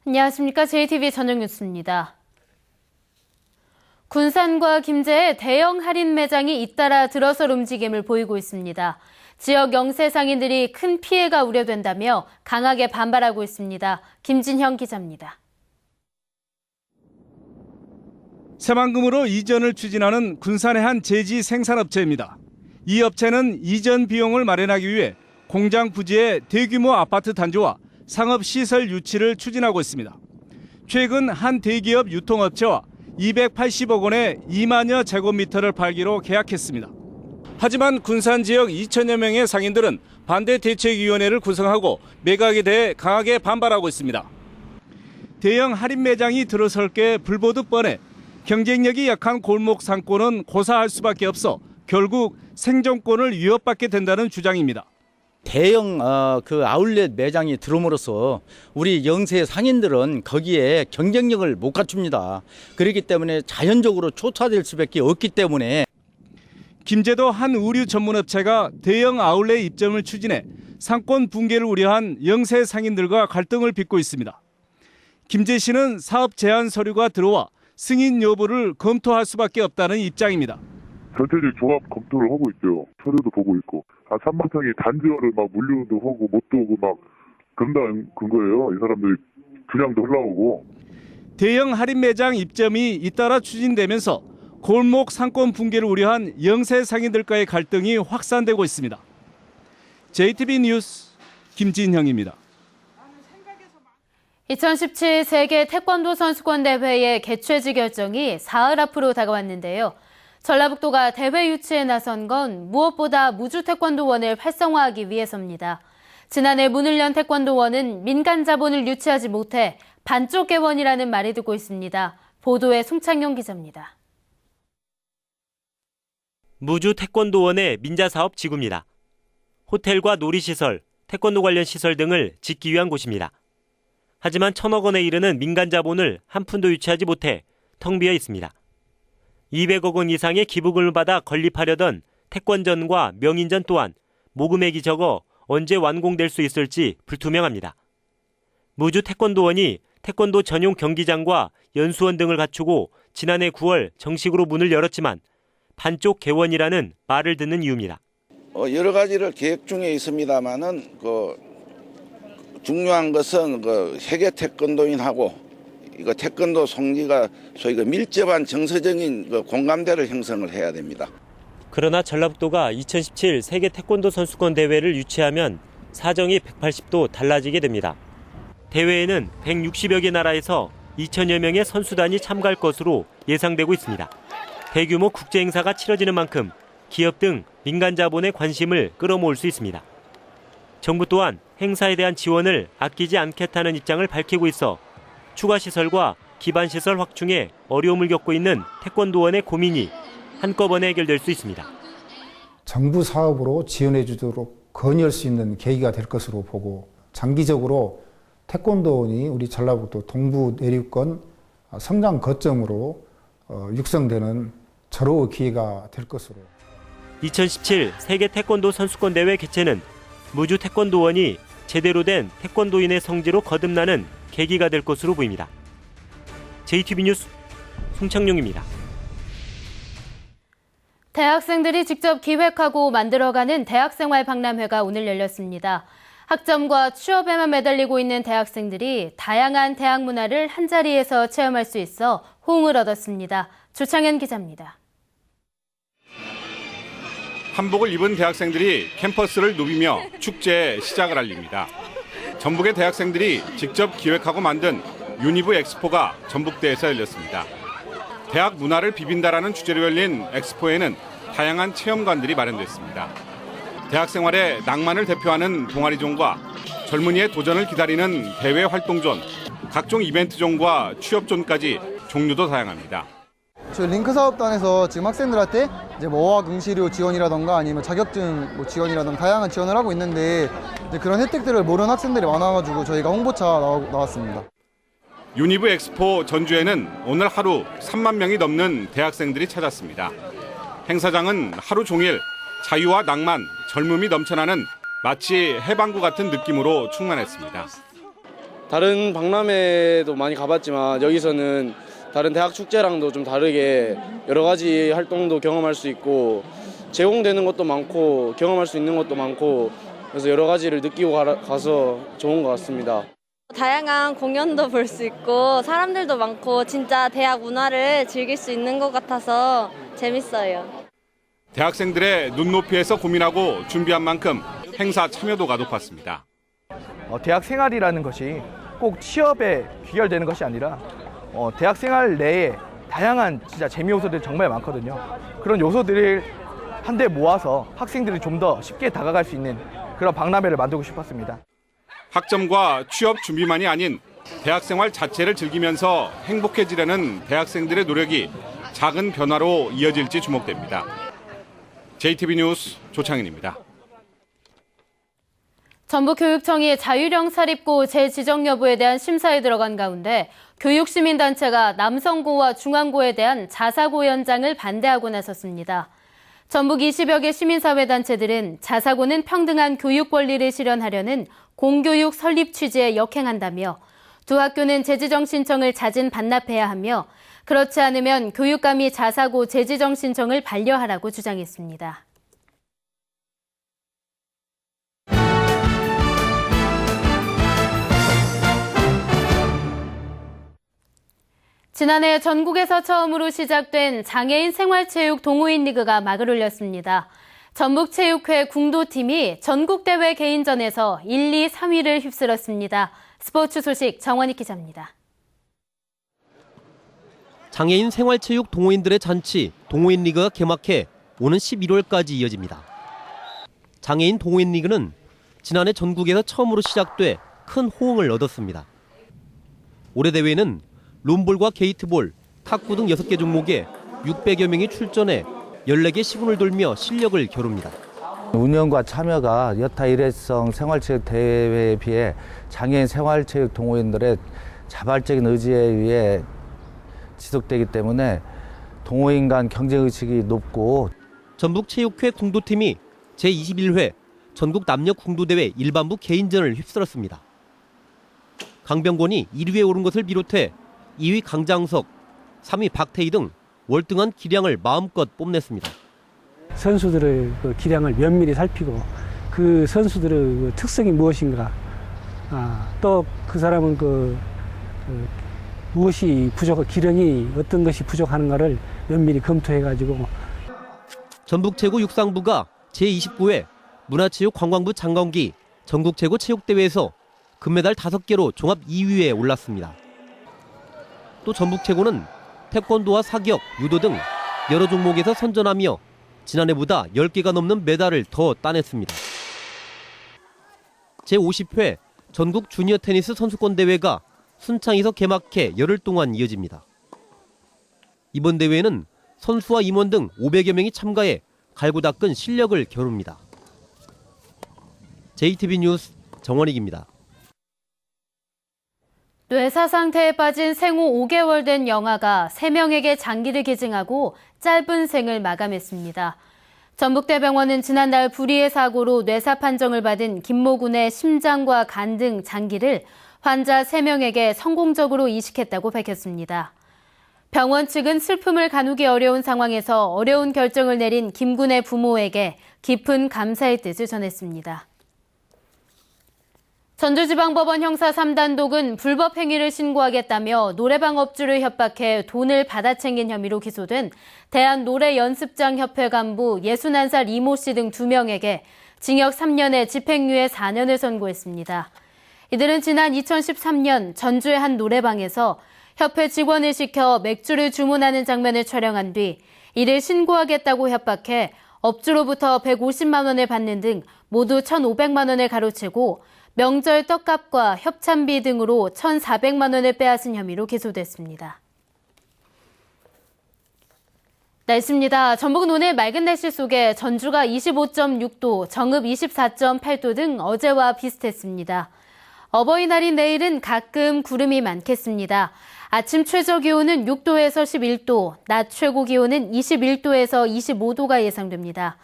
안녕하십니까. JTBC 저녁 뉴스입니다. 군산과 김제에 대형 할인 매장이 잇따라 들어설 움직임을 보이고 있습니다. 지역 영세 상인들이 큰 피해가 우려된다며 강하게 반발하고 있습니다. 김진형 기자입니다. 새만금으로 이전을 추진하는 군산의 한 제지 생산업체입니다. 이 업체는 이전 비용을 마련하기 위해 공장 부지에 대규모 아파트 단지와 상업시설 유치를 추진하고 있습니다. 최근 한 대기업 유통업체와 280억 원의 2만여 제곱미터를 팔기로 계약했습니다. 하지만 군산 지역 2천여 명의 상인들은 반대 대책위원회를 구성하고 매각에 대해 강하게 반발하고 있습니다. 대형 할인 매장이 들어설 게 불보듯 뻔해 경쟁력이 약한 골목 상권은 고사할 수밖에 없어 결국 생존권을 위협받게 된다는 주장입니다. 대형 아울렛 매장이 들어옴으로써 우리 영세 상인들은 거기에 경쟁력을 못 갖춥니다. 그렇기 때문에 자연적으로 초토화될 수밖에 없기 때문에. 김제도 한 의류 전문업체가 대형 아울렛 입점을 추진해 상권 붕괴를 우려한 영세 상인들과 갈등을 빚고 있습니다. 김제시는 사업 제안 서류가 들어와 승인 여부를 검토할 수밖에 없다는 입장입니다. 전체적 조합 검토를 하고 있죠. 서류도 보고 있고. 삼방탕이 단지화를 막 물류도 하고 못도 오고 막 그런다는 거예요. 이 사람들이 분양도 올라오고. 대형 할인 매장 입점이 잇따라 추진되면서 골목 상권 붕괴를 우려한 영세 상인들과의 갈등이 확산되고 있습니다. JTBC 뉴스 김진형입니다. 2017 세계 태권도 선수권 대회의 개최지 결정이 사흘 앞으로 다가왔는데요. 전라북도가 대회 유치에 나선 건 무엇보다 무주 태권도원을 활성화하기 위해서입니다. 지난해 문을 연 태권도원은 민간 자본을 유치하지 못해 반쪽 개원이라는 말이 듣고 있습니다. 보도에 송창용 기자입니다. 무주 태권도원의 민자사업 지구입니다. 호텔과 놀이시설, 태권도 관련 시설 등을 짓기 위한 곳입니다. 하지만 1,000억 원에 이르는 민간 자본을 한 푼도 유치하지 못해 텅 비어 있습니다. 200억 원 이상의 기부금을 받아 건립하려던 태권전과 명인전 또한 모금액이 적어 언제 완공될 수 있을지 불투명합니다. 무주 태권도원이 태권도 전용 경기장과 연수원 등을 갖추고 지난해 9월 정식으로 문을 열었지만 반쪽 개원이라는 말을 듣는 이유입니다. 여러 가지를 계획 중에 있습니다만은 중요한 것은 세계 태권도인하고 이거 태권도 송지가 소위 밀접한 정서적인 공감대를 형성을 해야 됩니다. 그러나 전라북도가 2017 세계 태권도 선수권 대회를 유치하면 사정이 180도 달라지게 됩니다. 대회에는 160여 개 나라에서 2천여 명의 선수단이 참가할 것으로 예상되고 있습니다. 대규모 국제 행사가 치러지는 만큼 기업 등 민간 자본의 관심을 끌어모을 수 있습니다. 정부 또한 행사에 대한 지원을 아끼지 않겠다는 입장을 밝히고 있어 추가 시설과 기반 시설 확충에 어려움을 겪고 있는 태권도원의 고민이 한꺼번에 해결될 수 있습니다. 정부 사업으로 지원해 주도록 건의할 수 있는 계기가 될 것으로 보고 장기적으로 태권도원이 우리 전라북도 동부 내륙권 성장 거점으로 육성되는 절호의 기회가 될 것으로. 2017 세계 태권도 선수권 대회 개최는 무주 태권도원이 제대로 된 태권도인의 성지로 거듭나는 계기가 될 것으로 보입니다. JTBC 뉴스 송창용입니다. 대학생들이 직접 기획하고 만들어가는 대학생활 박람회가 오늘 열렸습니다. 학점과 취업에만 매달리고 있는 대학생들이 다양한 대학 문화를 한자리에서 체험할 수 있어 호응을 얻었습니다. 조창현 기자입니다. 한복을 입은 대학생들이 캠퍼스를 누비며 축제의 시작을 알립니다. 전북의 대학생들이 직접 기획하고 만든 유니브 엑스포가 전북대에서 열렸습니다. 대학 문화를 비빈다라는 주제로 열린 엑스포에는 다양한 체험관들이 마련됐습니다. 대학 생활의 낭만을 대표하는 동아리존과 젊은이의 도전을 기다리는 대외 활동존, 각종 이벤트존과 취업존까지 종류도 다양합니다. 저희 링크 사업단에서 지금 학생들한테 이제 어학 응시료 지원이라던가 아니면 자격증 지원이라던가 다양한 지원을 하고 있는데 이제 그런 혜택들을 모르는 학생들이 많아가지고 저희가 홍보차 나왔습니다. 유니브 엑스포 전주에는 오늘 하루 3만 명이 넘는 대학생들이 찾았습니다. 행사장은 하루 종일 자유와 낭만, 젊음이 넘쳐나는 마치 해방구 같은 느낌으로 충만했습니다. 다른 박람회도 많이 가봤지만 여기서는 다른 대학 축제랑도 좀 다르게 여러 가지 활동도 경험할 수 있고 제공되는 것도 많고 경험할 수 있는 것도 많고 그래서 여러 가지를 느끼고 가서 좋은 것 같습니다. 다양한 공연도 볼 수 있고 사람들도 많고 진짜 대학 문화를 즐길 수 있는 것 같아서 재밌어요. 대학생들의 눈높이에서 고민하고 준비한 만큼 행사 참여도가 높았습니다. 대학 생활이라는 것이 꼭 취업에 귀결되는 것이 아니라 대학 생활 내에 다양한 진짜 재미 요소들이 정말 많거든요. 그런 요소들을 한데 모아서 학생들이 좀 더 쉽게 다가갈 수 있는 그런 박람회를 만들고 싶었습니다. 학점과 취업 준비만이 아닌 대학생활 자체를 즐기면서 행복해지려는 대학생들의 노력이 작은 변화로 이어질지 주목됩니다. JTB 뉴스 조창인입니다. 전북교육청이 자율형 사립고 재지정 여부에 대한 심사에 들어간 가운데 교육시민단체가 남성고와 중앙고에 대한 자사고 연장을 반대하고 나섰습니다. 전북 20여 개 시민사회단체들은 자사고는 평등한 교육 권리를 실현하려는 공교육 설립 취지에 역행한다며 두 학교는 재지정 신청을 자진 반납해야 하며 그렇지 않으면 교육감이 자사고 재지정 신청을 반려하라고 주장했습니다. 지난해 전국에서 처음으로 시작된 장애인 생활체육 동호인 리그가 막을 올렸습니다. 전북체육회 궁도팀이 전국대회 개인전에서 1, 2, 3위를 휩쓸었습니다. 스포츠 소식 정원희 기자입니다. 장애인 생활체육 동호인들의 잔치 동호인 리그가 개막해 오는 11월까지 이어집니다. 장애인 동호인 리그는 지난해 전국에서 처음으로 시작돼 큰 호응을 얻었습니다. 올해 대회는 롬볼과 게이트볼, 탁구 등 6개 종목에 600여 명이 출전해 14개 시군을 돌며 실력을 겨룹니다. 운영과 참여가 여타 일회성 생활체육 대회에 비해 장애인 생활체육 동호인들의 자발적인 의지에 의해 지속되기 때문에 동호인 간 경쟁의식이 높고 전북체육회 궁도팀이 제21회 전국 남녀 궁도대회 일반부 개인전을 휩쓸었습니다. 강병권이 1위에 오른 것을 비롯해 2위 강장석, 3위 박태희 등 월등한 기량을 마음껏 뽐냈습니다. 선수들의 그 기량을 면밀히 살피고 그 선수들의 특성이 무엇인가, 또 그 사람은 무엇이 기량이 어떤 것이 부족하는가를 면밀히 검토해가지고 전북 최고 육상부가 제29회 문화체육관광부 장건기 전국 최고 체육대회에서 금메달 5개로 종합 2위에 올랐습니다. 또 전북 최고는 태권도와 사격, 유도 등 여러 종목에서 선전하며 지난해보다 10개가 넘는 메달을 더 따냈습니다. 제50회 전국 주니어 테니스 선수권 대회가 순창에서 개막해 열흘 동안 이어집니다. 이번 대회는 선수와 임원 등 500여 명이 참가해 갈고 닦은 실력을 겨룹니다. JTB 뉴스 정원익입니다. 뇌사 상태에 빠진 생후 5개월 된 영아가 3명에게 장기를 기증하고 짧은 생을 마감했습니다. 전북대병원은 지난달 불의의 사고로 뇌사 판정을 받은 김모 군의 심장과 간 등 장기를 환자 3명에게 성공적으로 이식했다고 밝혔습니다. 병원 측은 슬픔을 가누기 어려운 상황에서 어려운 결정을 내린 김 군의 부모에게 깊은 감사의 뜻을 전했습니다. 전주지방법원 형사 3단독은 불법 행위를 신고하겠다며 노래방 업주를 협박해 돈을 받아챙긴 혐의로 기소된 대한노래연습장협회 간부 61살 이모 씨 등 2명에게 징역 3년에 집행유예 4년을 선고했습니다. 이들은 지난 2013년 전주의 한 노래방에서 협회 직원을 시켜 맥주를 주문하는 장면을 촬영한 뒤 이를 신고하겠다고 협박해 업주로부터 150만 원을 받는 등 모두 1,500만 원을 가로채고 명절 떡값과 협찬비 등으로 1,400만 원을 빼앗은 혐의로 기소됐습니다. 날씨입니다. 전북은 오늘 맑은 날씨 속에 전주가 25.6도, 정읍 24.8도 등 어제와 비슷했습니다. 어버이날인 내일은 가끔 구름이 많겠습니다. 아침 최저 기온은 6도에서 11도, 낮 최고 기온은 21도에서 25도가 예상됩니다.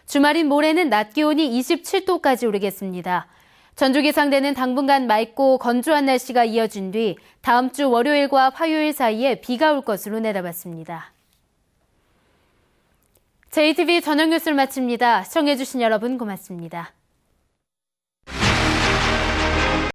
주말인 모레는 낮 기온이 27도까지 오르겠습니다. 전주 기상대는 당분간 맑고 건조한 날씨가 이어진 뒤 다음 주 월요일과 화요일 사이에 비가 올 것으로 내다봤습니다. JTBC 저녁 뉴스를 마칩니다. 시청해주신 여러분 고맙습니다.